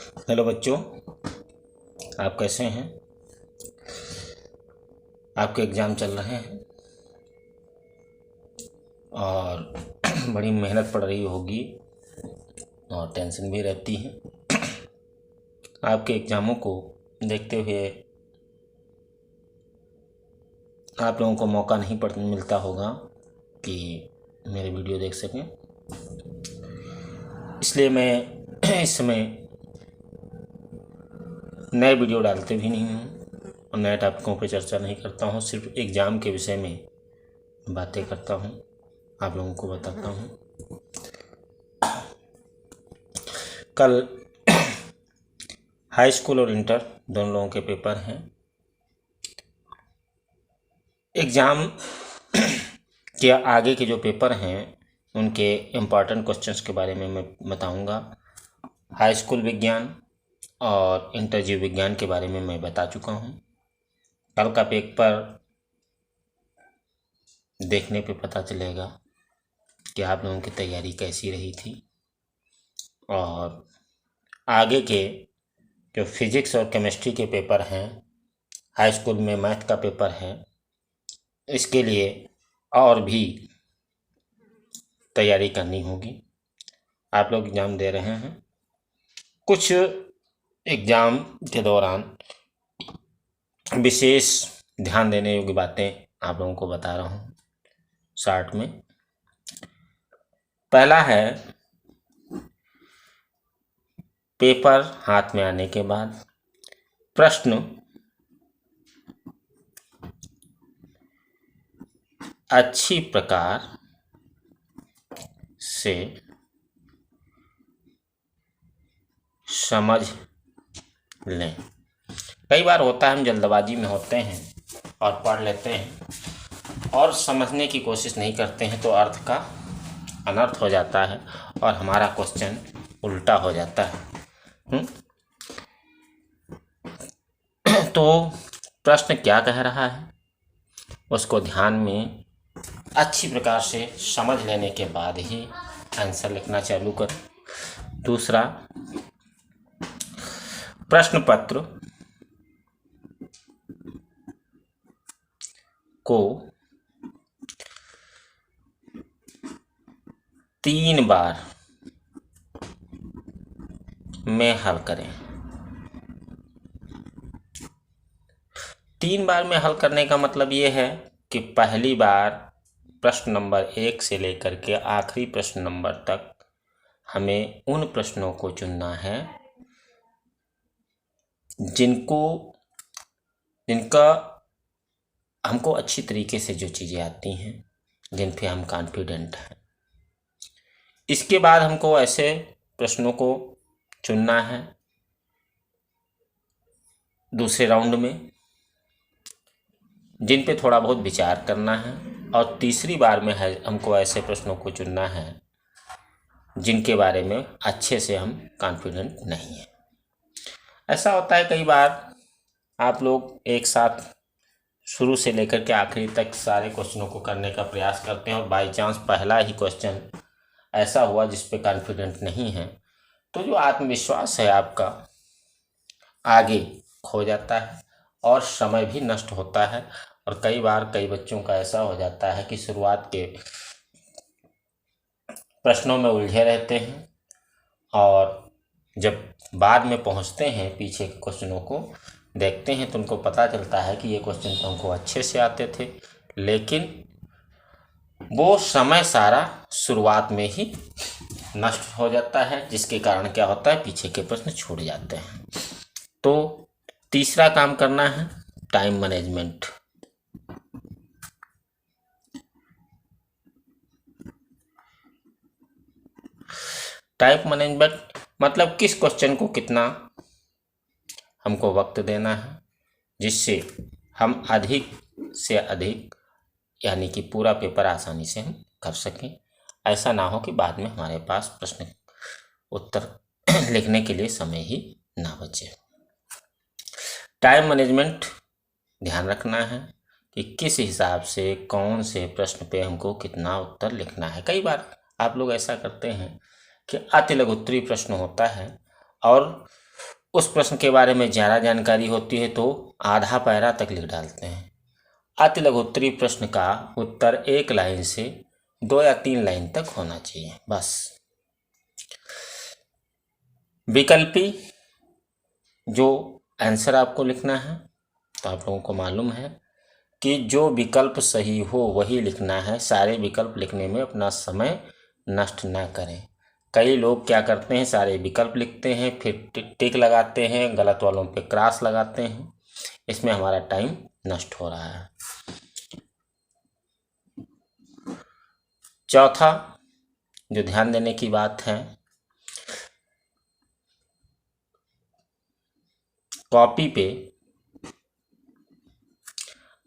Hello बच्चों, आप कैसे हैं। आपके एग्ज़ाम चल रहे हैं और बड़ी मेहनत पड़ रही होगी और टेंशन भी रहती है। आपके एग्ज़ामों को देखते हुए आप लोगों को मौका नहीं मिलता होगा कि मेरे वीडियो देख सकें, इसलिए मैं इस समय नए वीडियो डालते भी नहीं हूँ और नए टॉपिकों पर चर्चा नहीं करता हूँ। सिर्फ एग्ज़ाम के विषय में बातें करता हूँ, आप लोगों को बताता हूँ। कल हाई स्कूल और इंटर दोनों लोगों के पेपर हैं। एग्ज़ाम के आगे के जो पेपर हैं उनके इम्पॉर्टेंट क्वेश्चंस के बारे में मैं बताऊंगा। हाई स्कूल विज्ञान और इंटर जीव विज्ञान के बारे में मैं बता चुका हूं। कल का पेपर देखने पे पता चलेगा कि आप लोगों की तैयारी कैसी रही थी। और आगे के जो फिज़िक्स और केमिस्ट्री के पेपर हैं, हाई स्कूल में मैथ का पेपर है, इसके लिए और भी तैयारी करनी होगी। आप लोग एग्ज़ाम दे रहे हैं, कुछ एग्ज़ाम के दौरान विशेष ध्यान देने योग्य बातें आप लोगों को बता रहा हूँ शॉर्ट में। पहला है, पेपर हाथ में आने के बाद प्रश्न अच्छी प्रकार से समझ लें। कई बार होता है हम जल्दबाजी में होते हैं और पढ़ लेते हैं और समझने की कोशिश नहीं करते हैं तो अर्थ का अनर्थ हो जाता है और हमारा क्वेश्चन उल्टा हो जाता है। तो प्रश्न क्या कह रहा है उसको ध्यान में अच्छी प्रकार से समझ लेने के बाद ही आंसर लिखना चालू करें। दूसरा, प्रश्न पत्र को 3 बार में हल करें। 3 बार में हल करने का मतलब ये है कि पहली बार प्रश्न नंबर 1 से लेकर के आखिरी प्रश्न नंबर तक हमें उन प्रश्नों को चुनना है जिनका हमको अच्छी तरीके से जो चीज़ें आती हैं, जिन पे हम कॉन्फिडेंट हैं। इसके बाद हमको ऐसे प्रश्नों को चुनना है दूसरे राउंड में जिन पे थोड़ा बहुत विचार करना है, और तीसरी बार में है हमको ऐसे प्रश्नों को चुनना है जिनके बारे में अच्छे से हम कॉन्फिडेंट नहीं हैं। ऐसा होता है कई बार आप लोग एक साथ शुरू से लेकर के आखिरी तक सारे क्वेश्चनों को करने का प्रयास करते हैं और बाई चांस पहला ही क्वेश्चन ऐसा हुआ जिस पे कॉन्फिडेंट नहीं है तो जो आत्मविश्वास है आपका आगे खो जाता है और समय भी नष्ट होता है। और कई बार कई बच्चों का ऐसा हो जाता है कि शुरुआत के प्रश्नों में उलझे रहते हैं और जब बाद में पहुंचते हैं पीछे के क्वेश्चनों को देखते हैं तो उनको पता चलता है कि ये क्वेश्चन तो हमको अच्छे से आते थे, लेकिन वो समय सारा शुरुआत में ही नष्ट हो जाता है, जिसके कारण क्या होता है, पीछे के प्रश्न छूट जाते हैं। तो तीसरा काम करना है टाइम मैनेजमेंट। टाइम मैनेजमेंट मतलब किस क्वेश्चन को कितना हमको वक्त देना है जिससे हम अधिक से अधिक यानी कि पूरा पेपर आसानी से हम कर सकें। ऐसा ना हो कि बाद में हमारे पास प्रश्न उत्तर लिखने के लिए समय ही ना बचे। टाइम मैनेजमेंट ध्यान रखना है कि किस हिसाब से कौन से प्रश्न पे हमको कितना उत्तर लिखना है। कई बार आप लोग ऐसा करते हैं कि अति लघुत्तरीय प्रश्न होता है और उस प्रश्न के बारे में ज़्यादा जानकारी होती है तो आधा पैरा तक लिख डालते हैं। अति लघुत्तरीय प्रश्न का उत्तर एक लाइन से 2 या 3 लाइन तक होना चाहिए बस। विकल्पी जो आंसर आपको लिखना है, तो आप लोगों को मालूम है कि जो विकल्प सही हो वही लिखना है। सारे विकल्प लिखने में अपना समय नष्ट ना करें। कई लोग क्या करते हैं, सारे विकल्प लिखते हैं, फिर टिक लगाते हैं, गलत वालों पे क्रॉस लगाते हैं। इसमें हमारा टाइम नष्ट हो रहा है। चौथा जो ध्यान देने की बात है, कॉपी पे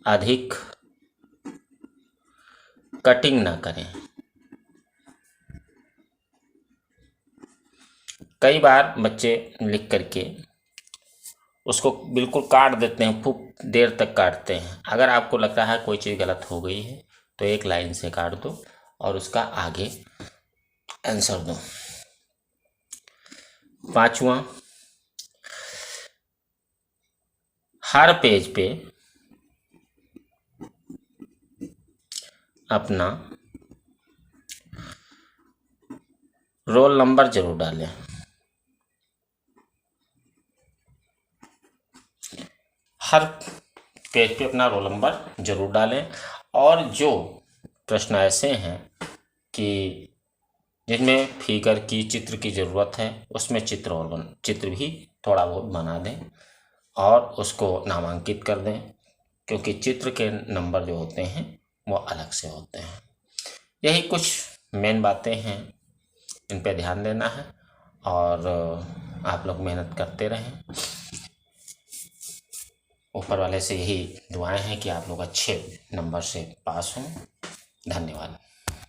अधिक कटिंग ना करें। कई बार बच्चे लिख करके उसको बिल्कुल काट देते हैं, खूब देर तक काटते हैं। अगर आपको लगता है कोई चीज़ गलत हो गई है तो एक लाइन से काट दो और उसका आगे आंसर दो। पांचवा, हर पेज पे अपना रोल नंबर जरूर डालें। हर पेज पे अपना रोल नंबर जरूर डालें। और जो प्रश्न ऐसे हैं कि जिनमें फिगर की, चित्र की ज़रूरत है, उसमें चित्र भी थोड़ा बहुत बना दें और उसको नामांकित कर दें, क्योंकि चित्र के नंबर जो होते हैं वो अलग से होते हैं। यही कुछ मेन बातें हैं, इन पे ध्यान देना है और आप लोग मेहनत करते रहें। ऊपर वाले से यही दुआएं हैं कि आप लोग अच्छे नंबर से पास हों। धन्यवाद।